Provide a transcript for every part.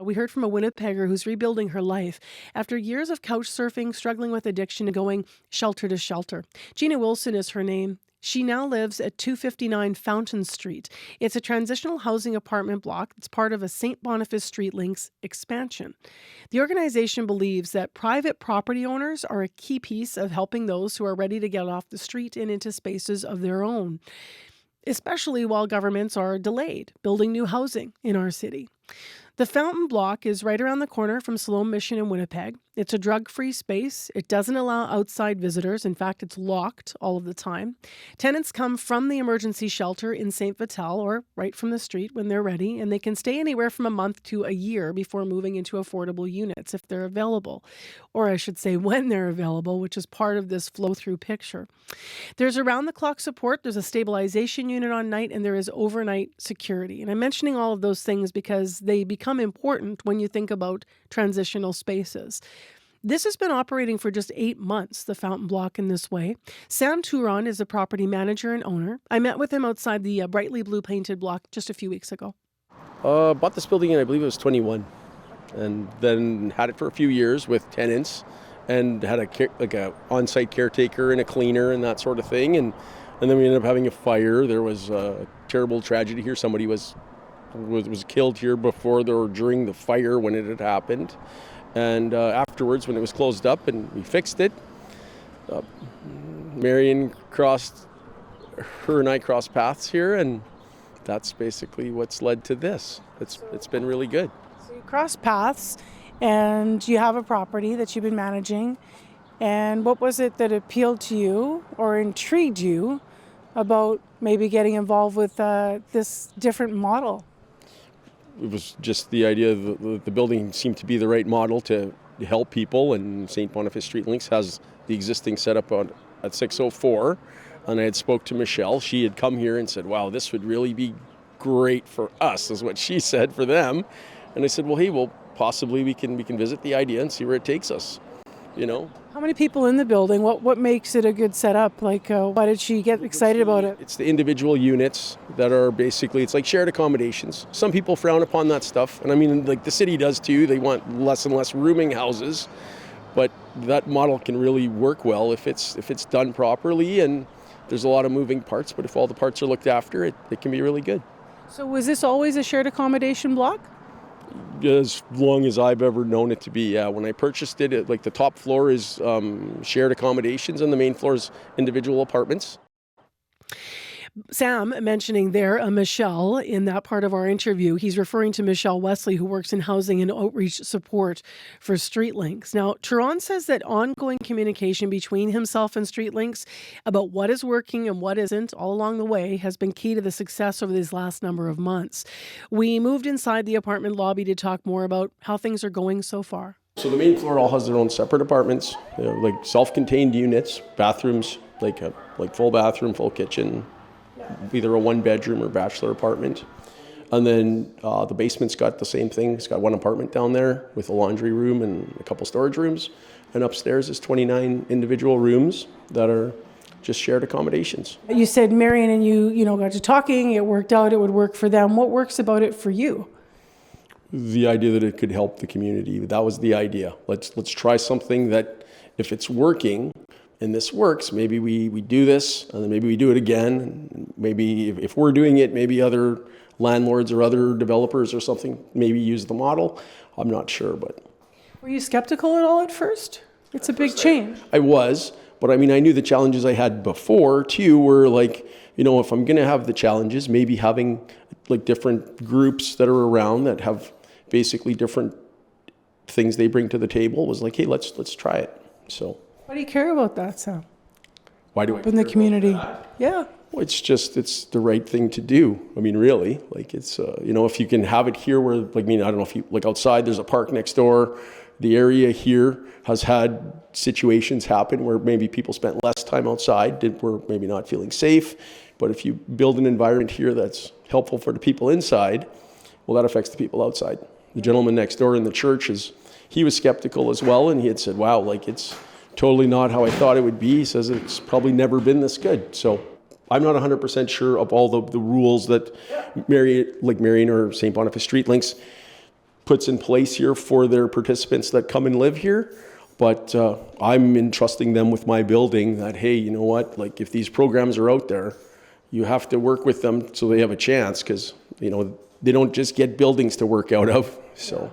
We heard from a Winnipegger who's rebuilding her life after years of couch surfing, struggling with addiction, and going shelter to shelter. Gina Wilson is her name. She now lives at 259 Fountain Street. It's a transitional housing apartment block. It's part of a St. Boniface Street Links expansion. The organization believes that private property owners are a key piece of helping those who are ready to get off the street and into spaces of their own, especially while governments are delayed building new housing in our city. The Fountain Block is right around the corner from Siloam Mission in Winnipeg. It's a drug-free space. It doesn't allow outside visitors. In fact, it's locked all of the time. Tenants come from the emergency shelter in St. Vital or right from the street when they're ready, and they can stay anywhere from a month to a year before moving into affordable units if they're available. Or I should say when they're available, which is part of this flow-through picture. There's around-the-clock support, there's a stabilization unit on night, and there is overnight security. And I'm mentioning all of those things because they become important when you think about transitional spaces. This has been operating for just 8 months, the Fountain Block, in this way. Sam Tourond is a property manager and owner. I met with him outside the brightly blue painted block just a few weeks ago. Bought this building in, I believe it was 21, and then had it for a few years with tenants and had a on-site caretaker and a cleaner and that sort of thing. And then we ended up having a fire. There was a terrible tragedy here. Somebody was killed here before or during the fire when it had happened. And afterwards, when it was closed up and we fixed it, Marion her and I crossed paths here, and that's basically what's led to this. It's been really good. So you crossed paths, and you have a property that you've been managing. And what was it that appealed to you or intrigued you about maybe getting involved with this different model? It was just the idea that the building seemed to be the right model to help people, and St. Boniface Street Links has the existing setup at 604. And I had spoke to Michelle. She had come here and said, wow, this would really be great for us, is what she said, for them. And I said, well, hey, possibly we can visit the idea and see where it takes us, you know. How many people in the building? What makes it a good setup? Why did she get excited about it? It's the individual units that are basically, it's like shared accommodations. Some people frown upon that stuff. And I mean, like the city does too. They want less and less rooming houses. But that model can really work well if it's done properly. And there's a lot of moving parts. But if all the parts are looked after, it can be really good. So was this always a shared accommodation block? As long as I've ever known it to be, yeah. When I purchased it, like the top floor is shared accommodations and the main floor is individual apartments. Sam mentioning there Michelle in that part of our interview. He's referring to Michelle Wesley, who works in housing and outreach support for Street Links. Now, Tourond says that ongoing communication between himself and Street Links about what is working and what isn't all along the way has been key to the success over these last number of months. We moved inside the apartment lobby to talk more about how things are going so far. So the main floor all has their own separate apartments, like self-contained units, bathrooms, like full bathroom, full kitchen, either a one-bedroom or bachelor apartment. And then the basement's got the same thing. It's got one apartment down there with a laundry room and a couple storage rooms. And upstairs is 29 individual rooms that are just shared accommodations. You said Marion and you got to talking, it worked out, it would work for them. What works about it for you? The idea that it could help the community. That was the idea. Let's try something that if it's working, and this works, maybe we do this, and then maybe we do it again. And maybe if we're doing it, maybe other landlords or other developers or something maybe use the model. I'm not sure, but. Were you skeptical at all at first? It's a big change. I was, but I mean, I knew the challenges I had before too were like, if I'm gonna have the challenges, maybe having like different groups that are around that have basically different things they bring to the table was like, hey, let's try it, so. Why do you care about that, Sam? Why do I in the community? Yeah. Well, it's the right thing to do. I mean, really, like it's, if you can have it here where, like, I don't know if you, like outside, there's a park next door. The area here has had situations happen where maybe people spent less time outside, were maybe not feeling safe. But if you build an environment here that's helpful for the people inside, well, that affects the people outside. The gentleman next door in the church he was skeptical as well. And he had said, wow, like it's totally not how I thought it would be. He says it's probably never been this good. So I'm not 100% sure of all the rules that Marion or St. Boniface Street Links puts in place here for their participants that come and live here. But I'm entrusting them with my building that, hey, you know what, like if these programs are out there, you have to work with them so they have a chance, because, you know, they don't just get buildings to work out of. So.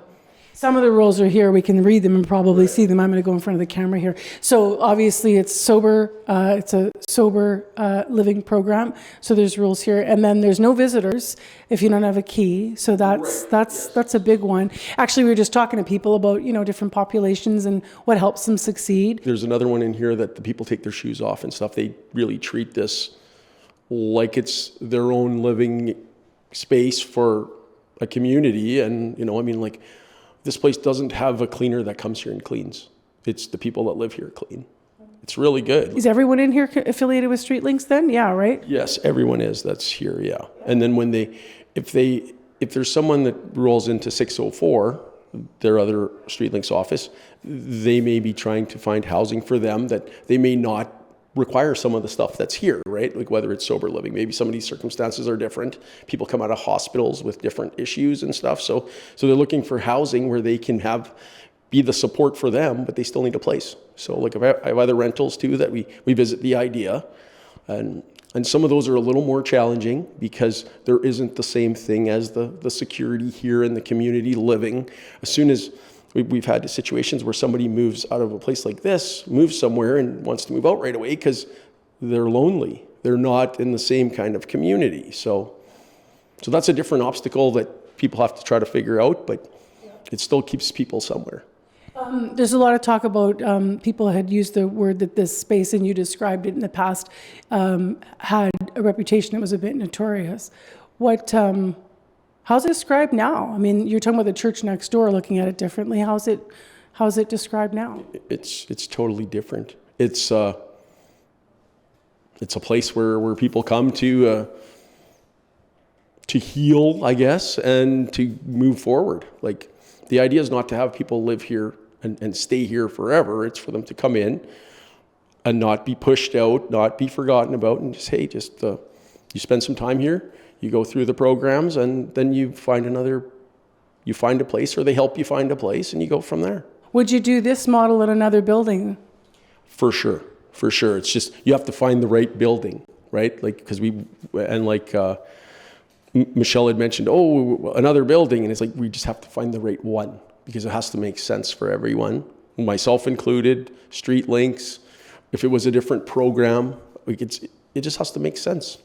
Some of the rules are here. We can read them and probably see them. I'm going to go in front of the camera here. So obviously it's sober. It's a sober living program. So there's rules here, and then there's no visitors if you don't have a key. So that's a big one. Actually, we were just talking to people about, you know, different populations and what helps them succeed. There's another one in here that the people take their shoes off and stuff. They really treat this like it's their own living space for a community, and you know, I mean, like. This place doesn't have a cleaner that comes here and cleans. It's the people that live here clean. It's really good. Is everyone in here affiliated with Street Links then? Yeah, right? Yes, everyone is that's here, yeah. And then when if there's someone that rolls into 604, their other Street Links office, they may be trying to find housing for them that they may not require some of the stuff that's here, right? Like whether it's sober living, maybe some of these circumstances are different. People come out of hospitals with different issues and stuff. So they're looking for housing where they can be the support for them, but they still need a place. So like I have other rentals too that we visit the idea, and some of those are a little more challenging because there isn't the same thing as the security here in the community living. As soon as we've had situations where somebody moves out of a place like this, moves somewhere and wants to move out right away because they're lonely. They're not in the same kind of community. So that's a different obstacle that people have to try to figure out, but it still keeps people somewhere. There's a lot of talk about people had used the word that this space, and you described it in the past, had a reputation that was a bit notorious. How's it described now? I mean, you're talking about the church next door, looking at it differently. How's it described now? It's totally different. It's a place where people come to heal, I guess, and to move forward. Like the idea is not to have people live here and stay here forever. It's for them to come in and not be pushed out, not be forgotten about, and just, hey, you spend some time here. You go through the programs, and then you find a place, or they help you find a place, and you go from there. Would you do this model in another building? For sure. It's just, you have to find the right building, right? Like, because Michelle had mentioned, another building, and it's like, we just have to find the right one, because it has to make sense for everyone, myself included, Street Links. If it was a different program, it just has to make sense.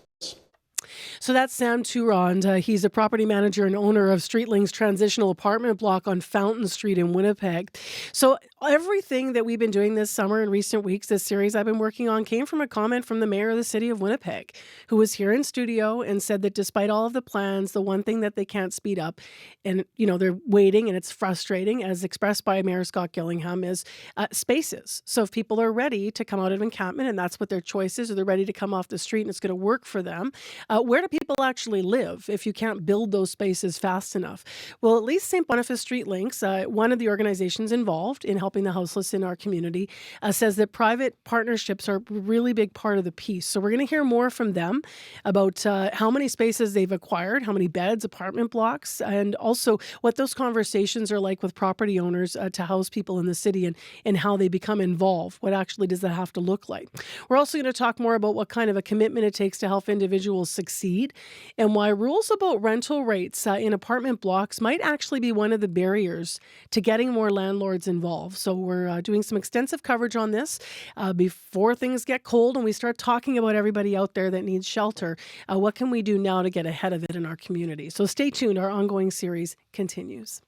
So that's Sam Tourond. He's a property manager and owner of Street Links transitional apartment block on Fountain Street in Winnipeg. So everything that we've been doing this summer in recent weeks, this series I've been working on, came from a comment from the mayor of the city of Winnipeg, who was here in studio and said that despite all of the plans, the one thing that they can't speed up, and you know they're waiting, and it's frustrating, as expressed by Mayor Scott Gillingham, is spaces. So if people are ready to come out of encampment, and that's what their choice is, or they're ready to come off the street and it's going to work for them, where do people actually live if you can't build those spaces fast enough? Well, at least St. Boniface Street Links, one of the organizations involved in helping the houseless in our community, says that private partnerships are a really big part of the piece. So we're going to hear more from them about how many spaces they've acquired, how many beds, apartment blocks, and also what those conversations are like with property owners to house people in the city, and how they become involved. What actually does that have to look like? We're also going to talk more about what kind of a commitment it takes to help individuals succeed, and why rules about rental rates in apartment blocks might actually be one of the barriers to getting more landlords involved. So we're doing some extensive coverage on this before things get cold and we start talking about everybody out there that needs shelter. What can we do now to get ahead of it in our community? So stay tuned. Our ongoing series continues.